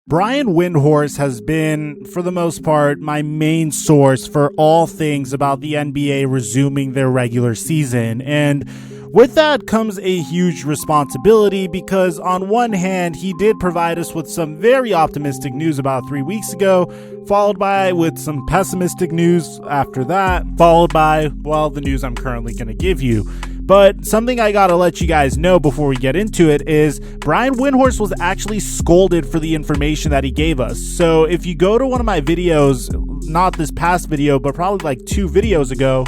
Brian Windhorst has been, for the most part, my main source for all things about the NBA resuming their regular season. And with that comes a huge responsibility because on one hand, he did provide us with some very optimistic news about 3 weeks ago, followed by with some pessimistic news after that, followed by, well, the news I'm currently going to give you. But something I gotta let you guys know before we get into it is Brian Windhorst was actually scolded for the information that he gave us. So if you go to one of my videos, not this past video, but probably like 2 videos ago,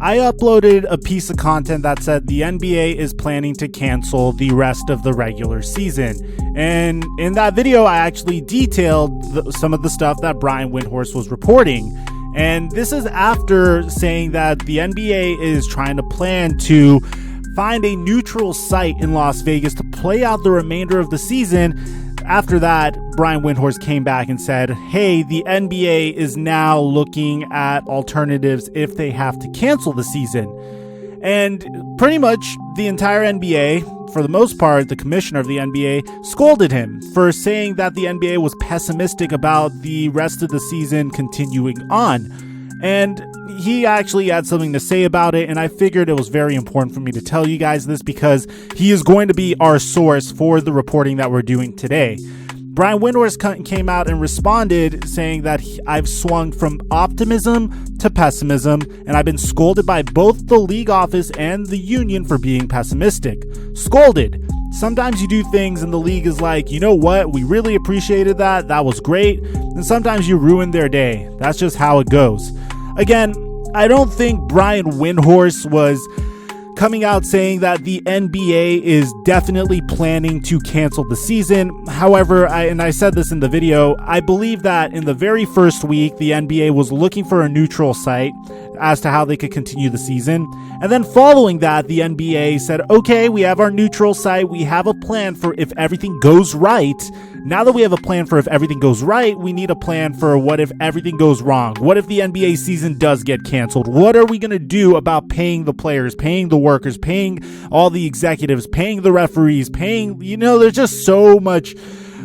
I uploaded a piece of content that said the NBA is planning to cancel the rest of the regular season. And in that video, I actually detailed some of the stuff that Brian Windhorst was reporting. And this is after saying that the NBA is trying to plan to find a neutral site in Las Vegas to play out the remainder of the season. After that, Brian Windhorst came back and said, hey, the NBA is now looking at alternatives if they have to cancel the season. And pretty much the entire NBA, for the most part, the commissioner of the NBA scolded him for saying that the NBA was pessimistic about the rest of the season continuing on. And he actually had something to say about it, and I figured it was very important for me to tell you guys this because he is going to be our source for the reporting that we're doing today. Brian Windhorst came out and responded saying that I've swung from optimism to pessimism, and I've been scolded by both the league office and the union for being pessimistic. Scolded. Sometimes you do things and the league is like, you know what, we really appreciated that. That was great. And sometimes you ruin their day. That's just how it goes. Again, I don't think Brian Windhorst was coming out saying that the NBA is definitely planning to cancel the season. However, I said this in the video, I believe that in the very first week, the NBA was looking for a neutral site as to how they could continue the season. And then following that, the NBA said, okay, we have our neutral site. We have a plan for if everything goes right. Now that we have a plan for if everything goes right, we need a plan for what if everything goes wrong? What if the NBA season does get canceled? What are we going to do about paying the players, paying the workers, paying all the executives, paying the referees, paying, there's just so much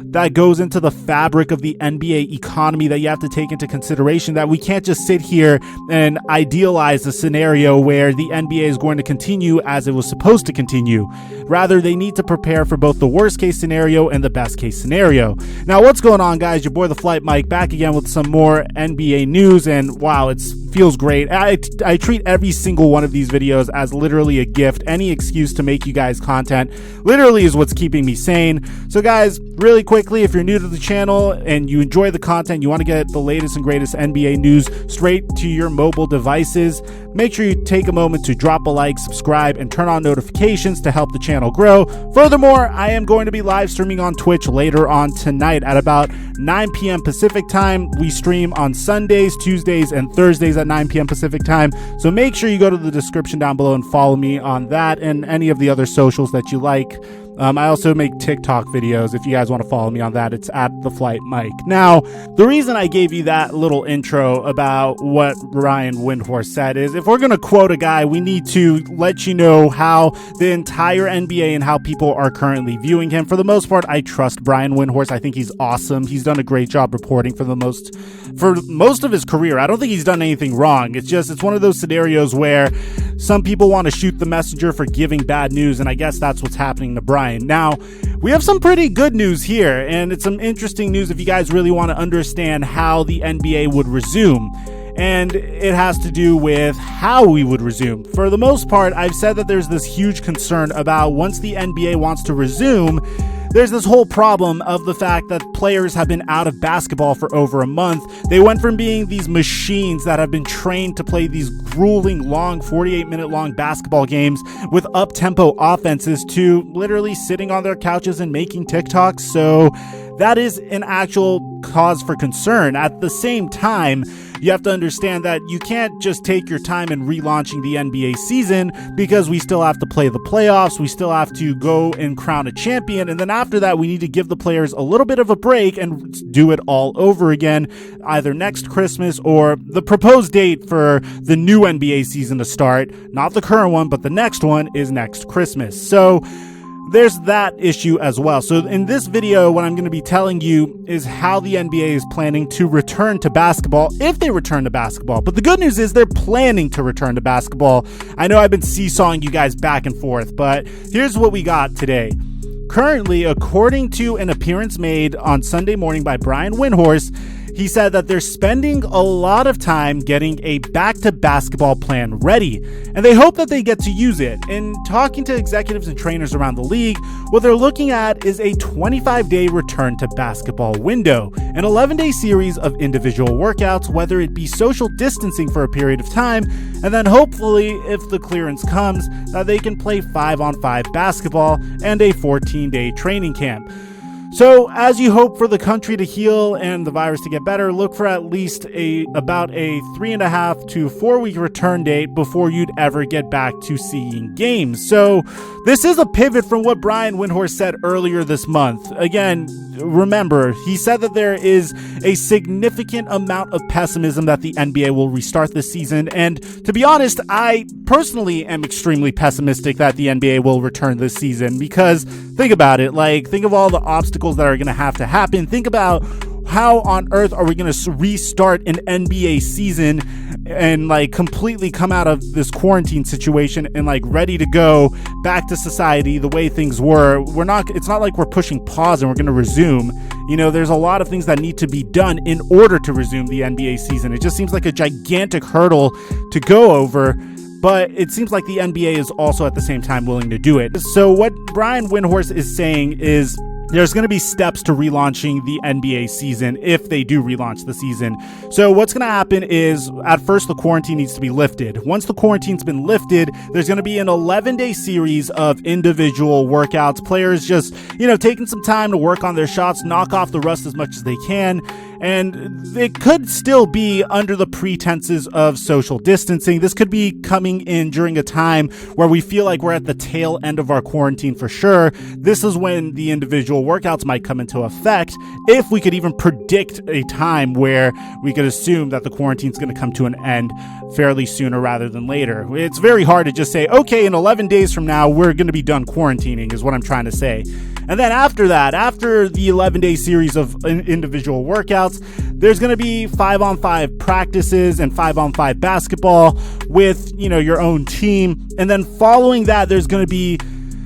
that goes into the fabric of the NBA economy that you have to take into consideration, that we can't just sit here and idealize a scenario where the NBA is going to continue as it was supposed to continue. Rather, they need to prepare for both the worst case scenario and the best case scenario. Now, what's going on, guys? Your boy, TheFlightMike, back again with some more NBA news, and wow, it feels great. I treat every single one of these videos as literally a gift. Any excuse to make you guys content literally is what's keeping me sane. So, guys, really quickly, if you're new to the channel and you enjoy the content, you want to get the latest and greatest NBA news straight to your mobile devices, make sure you take a moment to drop a like, subscribe, and turn on notifications to help the channel grow. Furthermore, I am going to be live streaming on Twitch later on tonight at about 9 p.m. Pacific time. We stream on Sundays, Tuesdays, and Thursdays at 9 p.m. Pacific time. So make sure you go to the description down below and follow me on that and any of the other socials that you like. I also make TikTok videos. If you guys want to follow me on that, it's at TheFlightMike. Now, the reason I gave you that little intro about what Brian Windhorst said is if we're going to quote a guy, we need to let you know how the entire NBA and how people are currently viewing him. For the most part, I trust Brian Windhorst. I think he's awesome. He's done a great job reporting for most of his career. I don't think he's done anything wrong. It's one of those scenarios where some people want to shoot the messenger for giving bad news, and I guess that's what's happening to Brian. Now, we have some pretty good news here, and it's some interesting news if you guys really want to understand how the NBA would resume. And it has to do with how we would resume. For the most part, I've said that there's this huge concern about once the NBA wants to resume, there's this whole problem of the fact that players have been out of basketball for over a month. They went from being these machines that have been trained to play these grueling, long, 48-minute long basketball games with up-tempo offenses to literally sitting on their couches and making TikToks. So that is an actual cause for concern. At the same time, you have to understand that you can't just take your time in relaunching the NBA season because we still have to play the playoffs. We still have to go and crown a champion. And then after that, we need to give the players a little bit of a break and do it all over again, either next Christmas or the proposed date for the new NBA season to start. Not the current one, but the next one is next Christmas. So there's that issue as well. So in this video, what I'm going to be telling you is how the NBA is planning to return to basketball, if they return to basketball. But the good news is they're planning to return to basketball. I know I've been seesawing you guys back and forth, but here's what we got today. Currently, according to an appearance made on Sunday morning by Brian Windhorst, he said that they're spending a lot of time getting a back-to-basketball plan ready, and they hope that they get to use it. In talking to executives and trainers around the league, what they're looking at is a 25-day return to basketball window, an 11-day series of individual workouts, whether it be social distancing for a period of time, and then hopefully, if the clearance comes, that they can play 5-on-5 basketball and a 14-day training camp. So, as you hope for the country to heal and the virus to get better, look for at least about a 3.5 to 4 week return date before you'd ever get back to seeing games. So, this is a pivot from what Brian Windhorst said earlier this month. Again, remember, he said that there is a significant amount of pessimism that the NBA will restart this season. And to be honest, I personally am extremely pessimistic that the NBA will return this season, because think about it. Think of all the obstacles that are going to have to happen. Think about how on earth are we going to restart an NBA season and completely come out of this quarantine situation and ready to go back to society the way things were. It's not like we're pushing pause and we're going to resume. There's a lot of things that need to be done in order to resume the NBA season. It just seems like a gigantic hurdle to go over, but it seems like the NBA is also at the same time willing to do it. So what Brian Windhorst is saying is there's going to be steps to relaunching the NBA season if they do relaunch the season. So what's going to happen is, at first, the quarantine needs to be lifted. Once the quarantine's been lifted, there's going to be an 11-day series of individual workouts. Players just, taking some time to work on their shots, knock off the rust as much as they can. And it could still be under the pretenses of social distancing. This could be coming in during a time where we feel like we're at the tail end of our quarantine for sure. This is when the individual workouts might come into effect, if we could even predict a time where we could assume that the quarantine is going to come to an end fairly sooner rather than later. It's very hard to just say, okay, in 11 days from now, we're going to be done quarantining, is what I'm trying to say. And then after that, after the 11-day series of individual workouts, there's going to be 5-on-5 practices and 5-on-5 basketball with, your own team. And then following that, there's going to be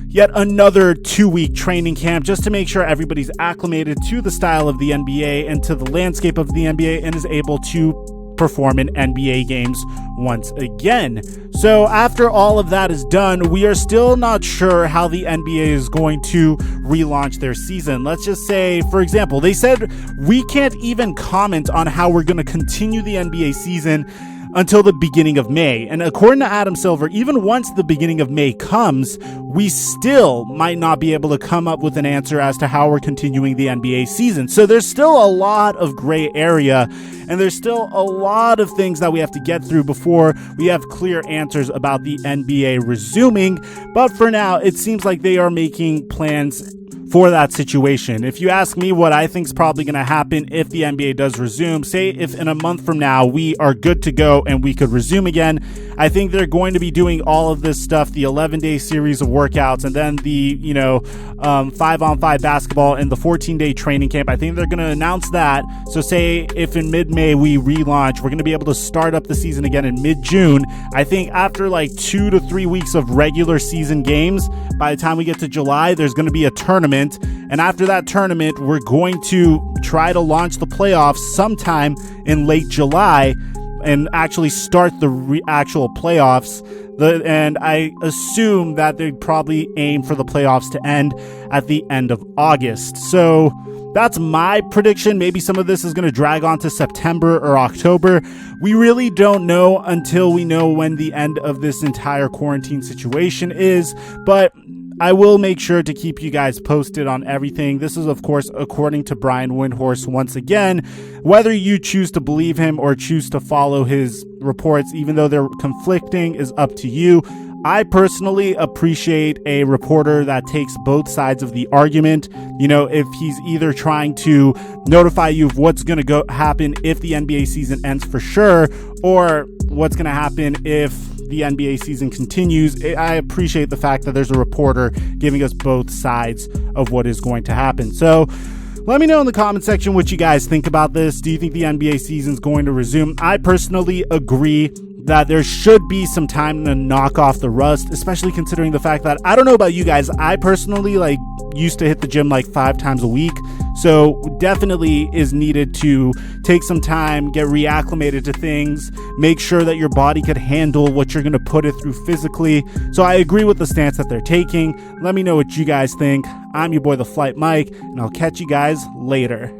yet another 2-week training camp just to make sure everybody's acclimated to the style of the NBA and to the landscape of the NBA and is able to perform in NBA games once again. So after all of that is done, we are still not sure how the NBA is going to relaunch their season. Let's just say, for example, they said we can't even comment on how we're going to continue the NBA season until the beginning of May. And according to Adam Silver, even once the beginning of May comes, we still might not be able to come up with an answer as to how we're continuing the NBA season. So there's still a lot of gray area, and there's still a lot of things that we have to get through before we have clear answers about the NBA resuming. But for now, it seems like they are making plans for that situation. If you ask me what I think is probably going to happen if the NBA does resume, say if in a month from now we are good to go and we could resume again, I think they're going to be doing all of this stuff, the 11-day series of workouts, and then the 5-on-5 basketball and the 14-day training camp. I think they're going to announce that. So say if in mid-May we relaunch, we're going to be able to start up the season again in mid-June. I think after 2 to 3 weeks of regular season games, by the time we get to July, there's going to be a tournament. And after that tournament, we're going to try to launch the playoffs sometime in late July and actually start the actual playoffs. And I assume that they'd probably aim for the playoffs to end at the end of August. So that's my prediction. Maybe some of this is going to drag on to September or October. We really don't know until we know when the end of this entire quarantine situation is. But I will make sure to keep you guys posted on everything. This is, of course, according to Brian Windhorst once again. Whether you choose to believe him or choose to follow his reports, even though they're conflicting, is up to you. I personally appreciate a reporter that takes both sides of the argument. If he's either trying to notify you of what's going to happen if the NBA season ends for sure, or what's going to happen if the NBA season continues. I appreciate the fact that there's a reporter giving us both sides of what is going to happen. So let me know in the comment section what you guys think about this. Do you think the NBA season is going to resume? I personally agree that there should be some time to knock off the rust, especially considering the fact that, I don't know about you guys, I personally used to hit the gym 5 times a week. So definitely is needed to take some time, get reacclimated to things, make sure that your body could handle what you're going to put it through physically. So I agree with the stance that they're taking. Let me know what you guys think. I'm your boy, TheFlightMike, and I'll catch you guys later.